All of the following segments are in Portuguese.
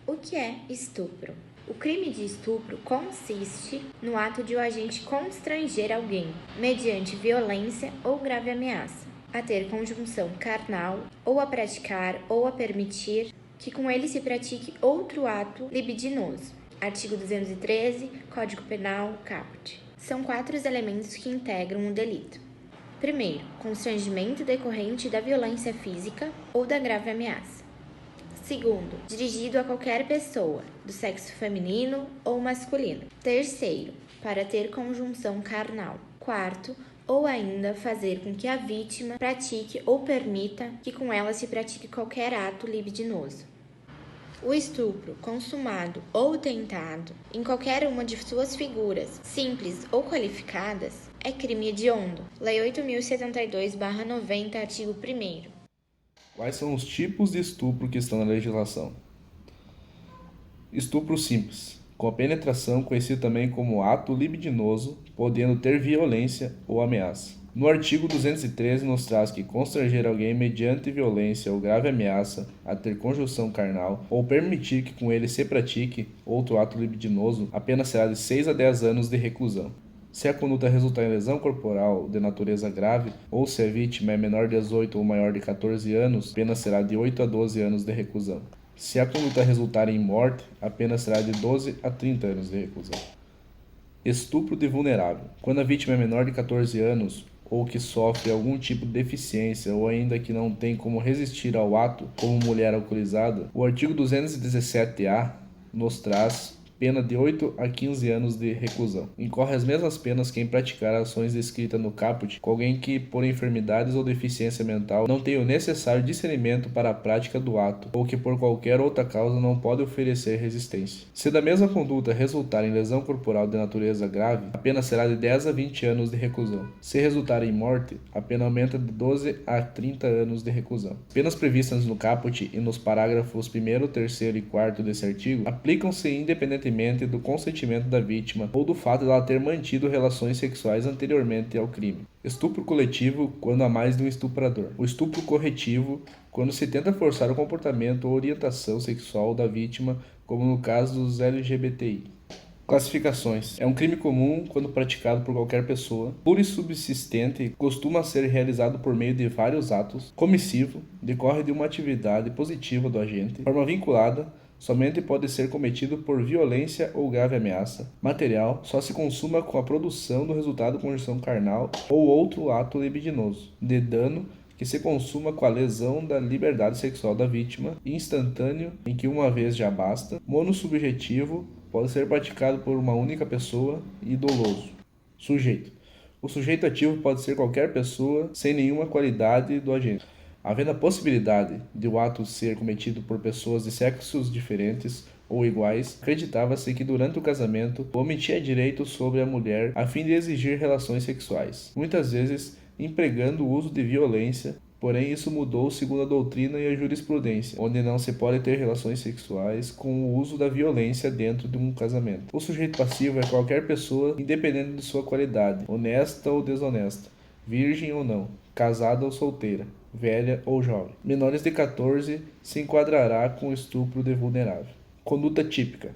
O que é estupro? O crime de estupro consiste no ato de o agente constranger alguém, mediante violência ou grave ameaça, a ter conjunção carnal, ou a praticar ou a permitir que com ele se pratique outro ato libidinoso. Artigo 213, Código Penal, caput. São 4 os elementos que integram o delito. Primeiro, constrangimento decorrente da violência física ou da grave ameaça. Segundo, dirigido a qualquer pessoa, do sexo feminino ou masculino. Terceiro, para ter conjunção carnal. Quarto, ou ainda fazer com que a vítima pratique ou permita que com ela se pratique qualquer ato libidinoso. O estupro, consumado ou tentado, em qualquer uma de suas figuras, simples ou qualificadas, é crime hediondo. Lei 8.072/90, artigo 1º. Quais são os tipos de estupro que estão na legislação? Estupro simples, com a penetração, conhecido também como ato libidinoso, podendo ter violência ou ameaça. No artigo 213 nos traz que constranger alguém mediante violência ou grave ameaça a ter conjunção carnal ou permitir que com ele se pratique outro ato libidinoso, a pena será de 6 a 10 anos de reclusão. Se a conduta resultar em lesão corporal de natureza grave, ou se a vítima é menor de 18 ou maior de 14 anos, a pena será de 8 a 12 anos de reclusão. Se a conduta resultar em morte, a pena será de 12 a 30 anos de reclusão. Estupro de vulnerável. Quando a vítima é menor de 14 anos, ou que sofre algum tipo de deficiência, ou ainda que não tem como resistir ao ato, como mulher alcoolizada, o artigo 217-A nos traz pena de 8 a 15 anos de reclusão. Incorre as mesmas penas quem praticar ações descritas no caput com alguém que, por enfermidades ou deficiência mental, não tem o necessário discernimento para a prática do ato, ou que por qualquer outra causa não pode oferecer resistência. Se da mesma conduta resultar em lesão corporal de natureza grave, a pena será de 10 a 20 anos de reclusão. Se resultar em morte, a pena aumenta de 12 a 30 anos de reclusão. Penas previstas no caput e nos parágrafos 1º, 3º e 4º desse artigo aplicam-se independentemente do consentimento da vítima ou do fato de ela ter mantido relações sexuais anteriormente ao crime. Estupro coletivo, quando há mais de um estuprador. O estupro corretivo, quando se tenta forçar o comportamento ou orientação sexual da vítima, como no caso dos LGBTI. Classificações. É um crime comum quando praticado por qualquer pessoa. Puro e subsistente, costuma ser realizado por meio de vários atos. Comissivo, decorre de uma atividade positiva do agente. Forma vinculada, somente pode ser cometido por violência ou grave ameaça. Material, só se consuma com a produção do resultado de conjunção carnal ou outro ato libidinoso. De dano, que se consuma com a lesão da liberdade sexual da vítima, instantâneo, em que uma vez já basta. Monossubjetivo, pode ser praticado por uma única pessoa e doloso. Sujeito. O sujeito ativo pode ser qualquer pessoa sem nenhuma qualidade do agente. Havendo a possibilidade de o ato ser cometido por pessoas de sexos diferentes ou iguais, acreditava-se que durante o casamento o homem tinha direito sobre a mulher a fim de exigir relações sexuais, muitas vezes empregando o uso de violência. Porém, isso mudou segundo a doutrina e a jurisprudência, onde não se pode ter relações sexuais com o uso da violência dentro de um casamento. O sujeito passivo é qualquer pessoa, independente de sua qualidade, honesta ou desonesta, virgem ou não, casada ou solteira, velha ou jovem. Menores de 14 se enquadrará com estupro de vulnerável. Conduta típica.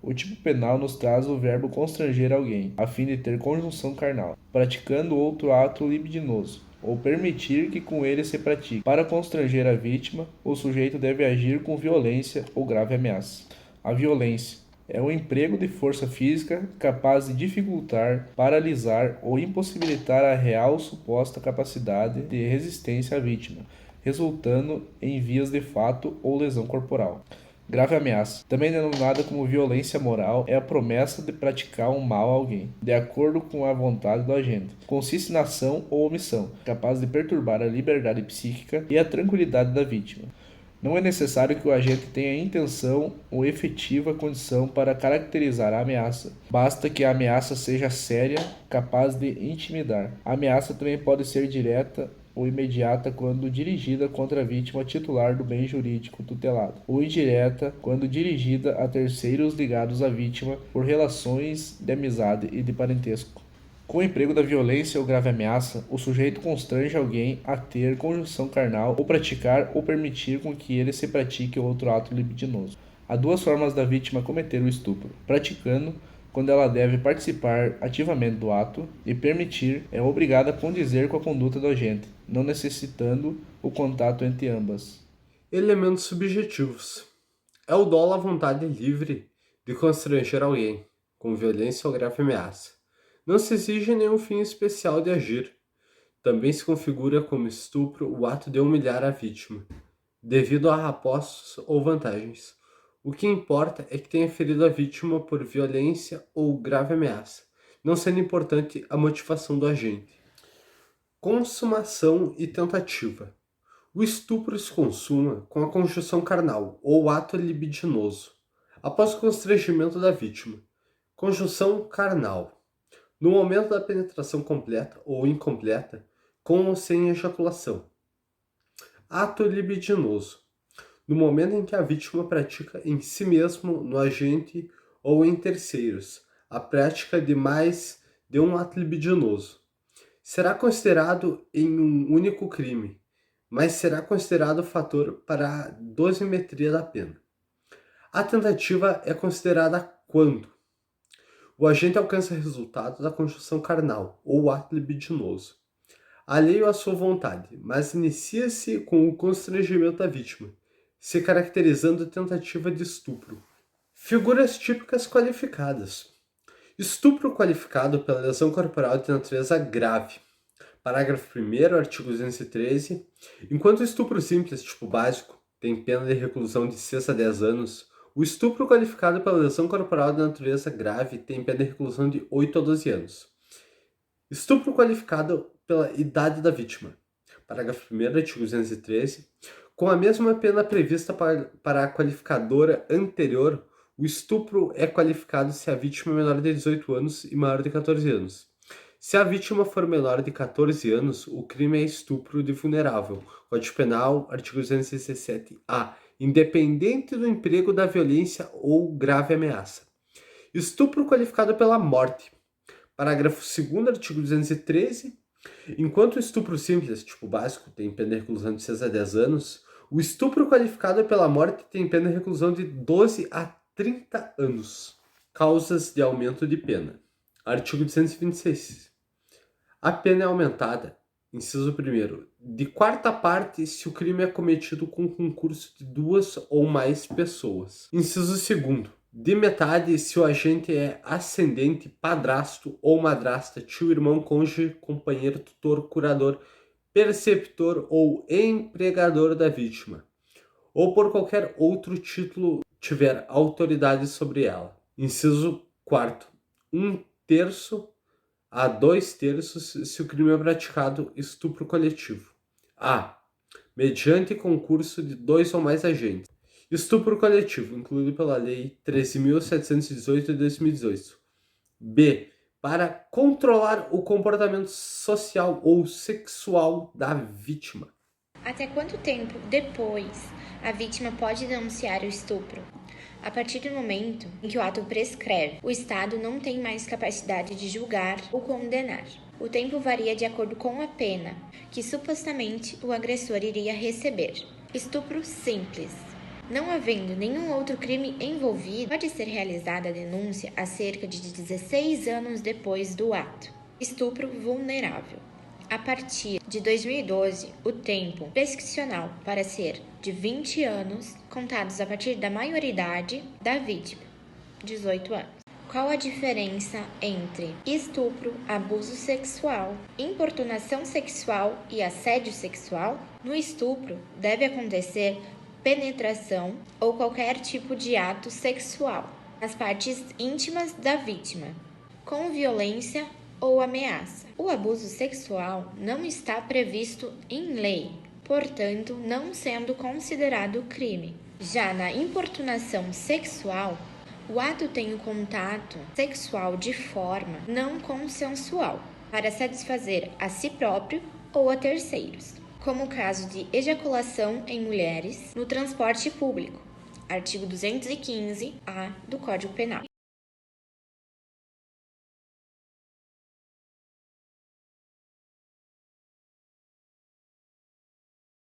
O tipo penal nos traz o verbo constranger alguém, a fim de ter conjunção carnal, praticando outro ato libidinoso, ou permitir que com ele se pratique. Para constranger a vítima, o sujeito deve agir com violência ou grave ameaça. A violência é o emprego de força física capaz de dificultar, paralisar ou impossibilitar a real suposta capacidade de resistência à vítima, resultando em vias de fato ou lesão corporal. Grave ameaça, também denominada como violência moral, é a promessa de praticar um mal a alguém, de acordo com a vontade do agente. Consiste na ação ou omissão, capaz de perturbar a liberdade psíquica e a tranquilidade da vítima. Não é necessário que o agente tenha intenção ou efetiva condição para caracterizar a ameaça. Basta que a ameaça seja séria, capaz de intimidar. A ameaça também pode ser direta ou imediata quando dirigida contra a vítima titular do bem jurídico tutelado, ou indireta quando dirigida a terceiros ligados à vítima por relações de amizade e de parentesco. Com o emprego da violência ou grave ameaça, o sujeito constrange alguém a ter conjunção carnal ou praticar ou permitir com que ele se pratique outro ato libidinoso. Há duas formas da vítima cometer o estupro: praticando, quando ela deve participar ativamente do ato, e permitir, é obrigada a condizer com a conduta do agente, não necessitando o contato entre ambas. Elementos subjetivos. É o dolo à vontade livre de constranger alguém, com violência ou grave ameaça. Não se exige nenhum fim especial de agir. Também se configura como estupro o ato de humilhar a vítima, devido a apostos ou vantagens. O que importa é que tenha ferido a vítima por violência ou grave ameaça, não sendo importante a motivação do agente. Consumação e tentativa. O estupro se consuma com a conjunção carnal ou ato libidinoso, após o constrangimento da vítima. Conjunção carnal. No momento da penetração completa ou incompleta, com ou sem ejaculação. Ato libidinoso. No momento em que a vítima pratica em si mesmo, no agente ou em terceiros, a prática de mais de um ato libidinoso. Será considerado em um único crime, mas será considerado fator para a dosimetria da pena. A tentativa é considerada quando o agente alcança resultado da conjunção carnal ou ato libidinoso, alheio à sua vontade, mas inicia-se com o constrangimento da vítima, se caracterizando tentativa de estupro. Figuras típicas qualificadas. Estupro qualificado pela lesão corporal de natureza grave. Parágrafo 1º, artigo 213. Enquanto o estupro simples, tipo básico, tem pena de reclusão de 6 a 10 anos, o estupro qualificado pela lesão corporal de natureza grave tem pena de reclusão de 8 a 12 anos. Estupro qualificado pela idade da vítima. Parágrafo 1º, artigo 213. Com a mesma pena prevista para a qualificadora anterior, o estupro é qualificado se a vítima é menor de 18 anos e maior de 14 anos. Se a vítima for menor de 14 anos, o crime é estupro de vulnerável. Código Penal, artigo 217-A, independente do emprego da violência ou grave ameaça. Estupro qualificado pela morte. Parágrafo 2º, artigo 213. Enquanto o estupro simples, tipo básico, tem pena de reclusão de 6 a 10 anos, o estupro qualificado pela morte tem pena de reclusão de 12 a 30 anos. Causas de aumento de pena. Artigo 226. A pena é aumentada, inciso 1º, de quarta parte se o crime é cometido com concurso de 2 ou mais pessoas. Inciso 2º, de metade se o agente é ascendente, padrasto ou madrasta, tio, irmão, cônjuge, companheiro, tutor, curador, preceptor ou empregador da vítima, ou por qualquer outro título tiver autoridade sobre ela. Inciso 4º, 1/3 a 2/3 se o crime é praticado estupro coletivo. A. Mediante concurso de 2 ou mais agentes. Estupro coletivo, incluído pela Lei 13.718 de 2018. B. Para controlar o comportamento social ou sexual da vítima. Até quanto tempo depois a vítima pode denunciar o estupro? A partir do momento em que o ato prescreve, o Estado não tem mais capacidade de julgar ou condenar. O tempo varia de acordo com a pena que supostamente o agressor iria receber. Estupro simples. Não havendo nenhum outro crime envolvido, pode ser realizada a denúncia a cerca de 16 anos depois do ato. Estupro vulnerável. A partir de 2012, o tempo prescricional para ser de 20 anos, contados a partir da maioridade da vítima, 18 anos. Qual a diferença entre estupro, abuso sexual, importunação sexual e assédio sexual? No estupro, deve acontecer penetração ou qualquer tipo de ato sexual nas partes íntimas da vítima, com violência ou ameaça. O abuso sexual não está previsto em lei, portanto, não sendo considerado crime. Já na importunação sexual, o ato tem o contato sexual de forma não consensual, para satisfazer a si próprio ou a terceiros, como o caso de ejaculação em mulheres no transporte público, artigo 215-A do Código Penal.